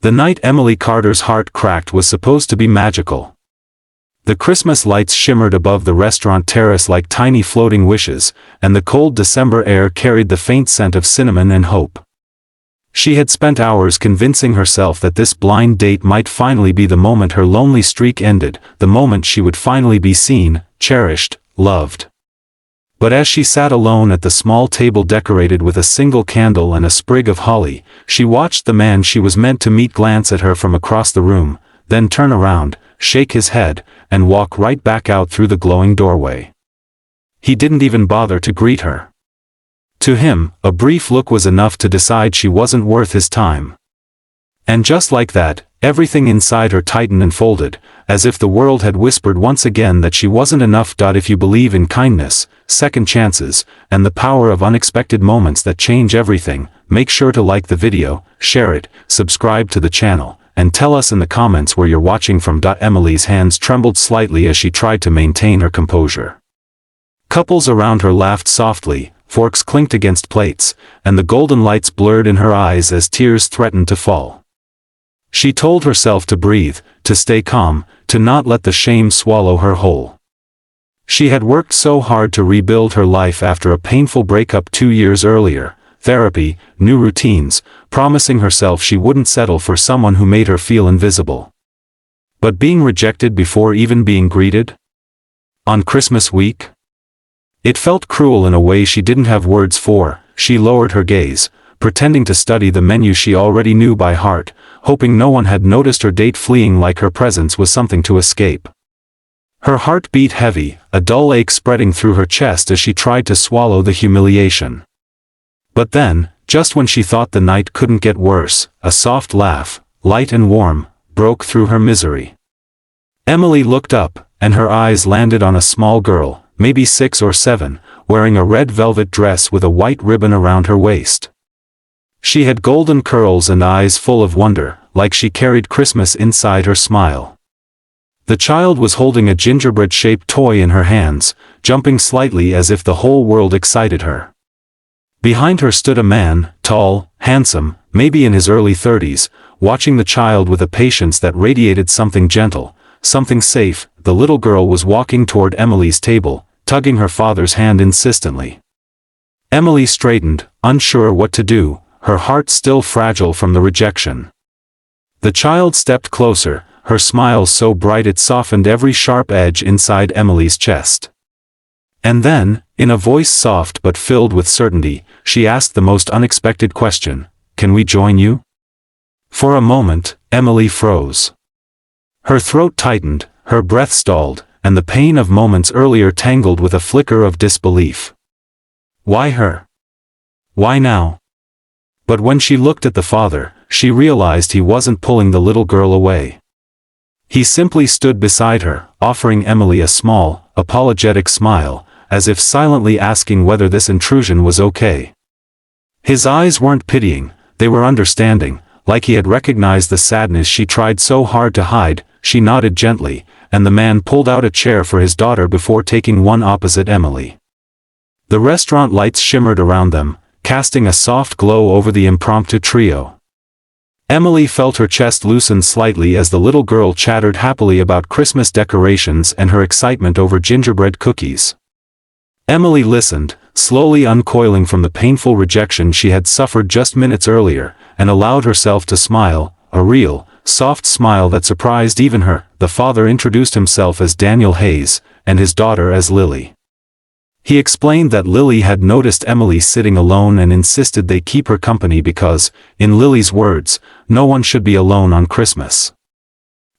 The night Emily Carter's heart cracked was supposed to be magical. The Christmas lights shimmered above the restaurant terrace like tiny floating wishes, and the cold December air carried the faint scent of cinnamon and hope. She had spent hours convincing herself that this blind date might finally be the moment her lonely streak ended, the moment she would finally be seen, cherished, loved. But as she sat alone at the small table decorated with a single candle and a sprig of holly, she watched the man she was meant to meet glance at her from across the room, then turn around, shake his head, and walk right back out through the glowing doorway. He didn't even bother to greet her. To him, a brief look was enough to decide she wasn't worth his time. And just like that, everything inside her tightened and folded, as if the world had whispered once again that she wasn't enough. If you believe in kindness, second chances, and the power of unexpected moments that change everything, make sure to like the video, share it, subscribe to the channel, and tell us in the comments where you're watching from. Emily's hands trembled slightly as she tried to maintain her composure. Couples around her laughed softly, forks clinked against plates, and the golden lights blurred in her eyes as tears threatened to fall. She told herself to breathe, to stay calm, to not let the shame swallow her whole. She had worked so hard to rebuild her life after a painful breakup 2 years earlier, therapy, new routines, promising herself she wouldn't settle for someone who made her feel invisible. But being rejected before even being greeted? On Christmas week? It felt cruel in a way she didn't have words for. She lowered her gaze, pretending to study the menu she already knew by heart, hoping no one had noticed her date fleeing like her presence was something to escape. Her heart beat heavy, a dull ache spreading through her chest as she tried to swallow the humiliation. But then, just when she thought the night couldn't get worse, a soft laugh, light and warm, broke through her misery. Emily looked up, and her eyes landed on a small girl, maybe 6 or 7, wearing a red velvet dress with a white ribbon around her waist. She had golden curls and eyes full of wonder, like she carried Christmas inside her smile. The child was holding a gingerbread-shaped toy in her hands, jumping slightly as if the whole world excited her. Behind her stood a man, tall, handsome, maybe in his early 30s, watching the child with a patience that radiated something gentle, something safe. The little girl was walking toward Emily's table, tugging her father's hand insistently. Emily straightened, unsure what to do, her heart still fragile from the rejection. The child stepped closer, her smile so bright it softened every sharp edge inside Emily's chest. And then, in a voice soft but filled with certainty, she asked the most unexpected question, "Can we join you?" For a moment, Emily froze. Her throat tightened, her breath stalled, and the pain of moments earlier tangled with a flicker of disbelief. Why her? Why now? But when she looked at the father, she realized he wasn't pulling the little girl away. He simply stood beside her, offering Emily a small, apologetic smile, as if silently asking whether this intrusion was okay. His eyes weren't pitying, they were understanding, like he had recognized the sadness she tried so hard to hide. She nodded gently, and the man pulled out a chair for his daughter before taking one opposite Emily. The restaurant lights shimmered around them, casting a soft glow over the impromptu trio. Emily felt her chest loosen slightly as the little girl chattered happily about Christmas decorations and her excitement over gingerbread cookies. Emily listened, slowly uncoiling from the painful rejection she had suffered just minutes earlier, and allowed herself to smile, a real, soft smile that surprised even her. The father introduced himself as Daniel Hayes, and his daughter as Lily. He explained that Lily had noticed Emily sitting alone and insisted they keep her company because, in Lily's words, no one should be alone on Christmas.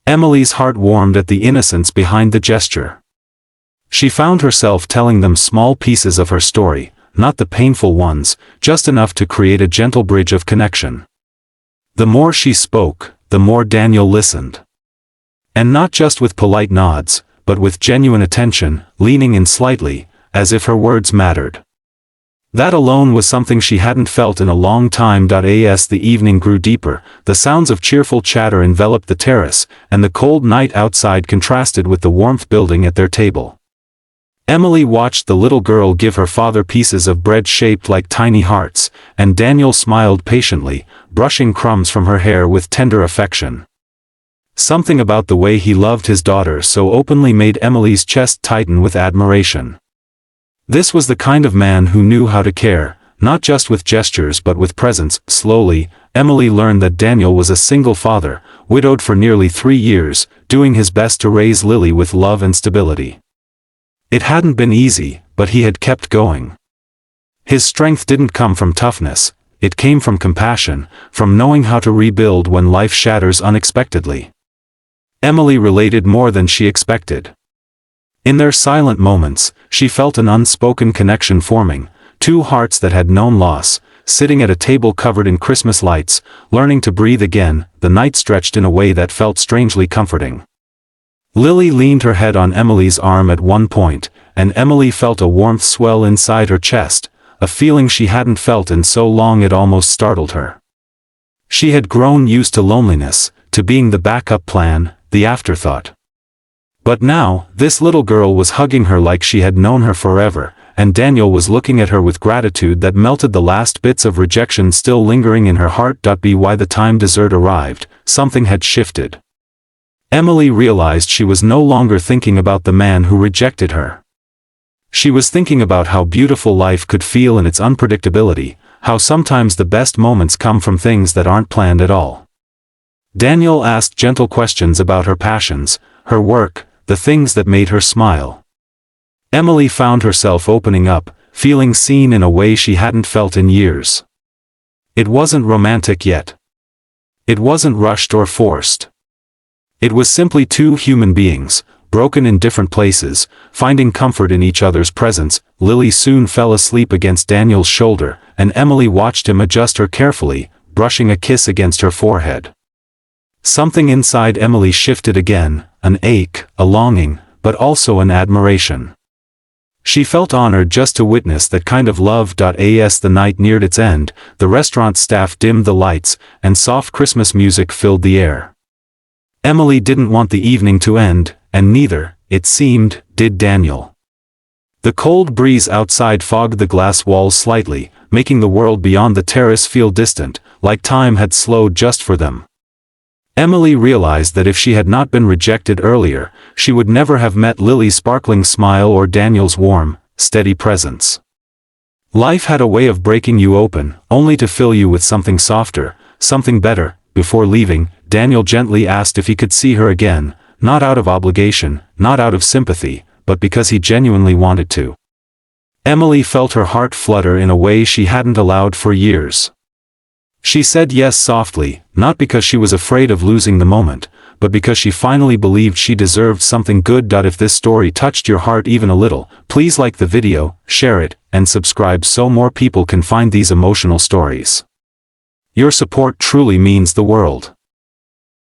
Emily's heart warmed at the innocence behind the gesture. She found herself telling them small pieces of her story, not the painful ones, just enough to create a gentle bridge of connection. The more she spoke, the more Daniel listened. And not just with polite nods, but with genuine attention, leaning in slightly, as if her words mattered. That alone was something she hadn't felt in a long time. As the evening grew deeper, the sounds of cheerful chatter enveloped the terrace, and the cold night outside contrasted with the warmth building at their table. Emily watched the little girl give her father pieces of bread shaped like tiny hearts, and Daniel smiled patiently, brushing crumbs from her hair with tender affection. Something about the way he loved his daughter so openly made Emily's chest tighten with admiration. This was the kind of man who knew how to care, not just with gestures but with presence. Slowly, Emily learned that Daniel was a single father, widowed for nearly 3 years, doing his best to raise Lily with love and stability. It hadn't been easy, but he had kept going. His strength didn't come from toughness, it came from compassion, from knowing how to rebuild when life shatters unexpectedly. Emily related more than she expected. In their silent moments, she felt an unspoken connection forming, two hearts that had known loss, sitting at a table covered in Christmas lights, learning to breathe again. The night stretched in a way that felt strangely comforting. Lily leaned her head on Emily's arm at one point, and Emily felt a warmth swell inside her chest, a feeling she hadn't felt in so long it almost startled her. She had grown used to loneliness, to being the backup plan, the afterthought. But now, this little girl was hugging her like she had known her forever, and Daniel was looking at her with gratitude that melted the last bits of rejection still lingering in her heart. By the time dessert arrived, something had shifted. Emily realized she was no longer thinking about the man who rejected her. She was thinking about how beautiful life could feel in its unpredictability, how sometimes the best moments come from things that aren't planned at all. Daniel asked gentle questions about her passions, her work, the things that made her smile. Emily found herself opening up, feeling seen in a way she hadn't felt in years. It wasn't romantic yet. It wasn't rushed or forced. It was simply two human beings, broken in different places, finding comfort in each other's presence. Lily soon fell asleep against Daniel's shoulder, and Emily watched him adjust her carefully, brushing a kiss against her forehead. Something inside Emily shifted again, an ache, a longing, but also an admiration. She felt honored just to witness that kind of love. As the night neared its end, the restaurant staff dimmed the lights, and soft Christmas music filled the air. Emily didn't want the evening to end, and neither, it seemed, did Daniel. The cold breeze outside fogged the glass walls slightly, making the world beyond the terrace feel distant, like time had slowed just for them. Emily realized that if she had not been rejected earlier, she would never have met Lily's sparkling smile or Daniel's warm, steady presence. Life had a way of breaking you open, only to fill you with something softer, something better. Before leaving, Daniel gently asked if he could see her again, not out of obligation, not out of sympathy, but because he genuinely wanted to. Emily felt her heart flutter in a way she hadn't allowed for years. She said yes softly, not because she was afraid of losing the moment, but because she finally believed she deserved something good. If this story touched your heart even a little, please like the video, share it, and subscribe so more people can find these emotional stories. Your support truly means the world.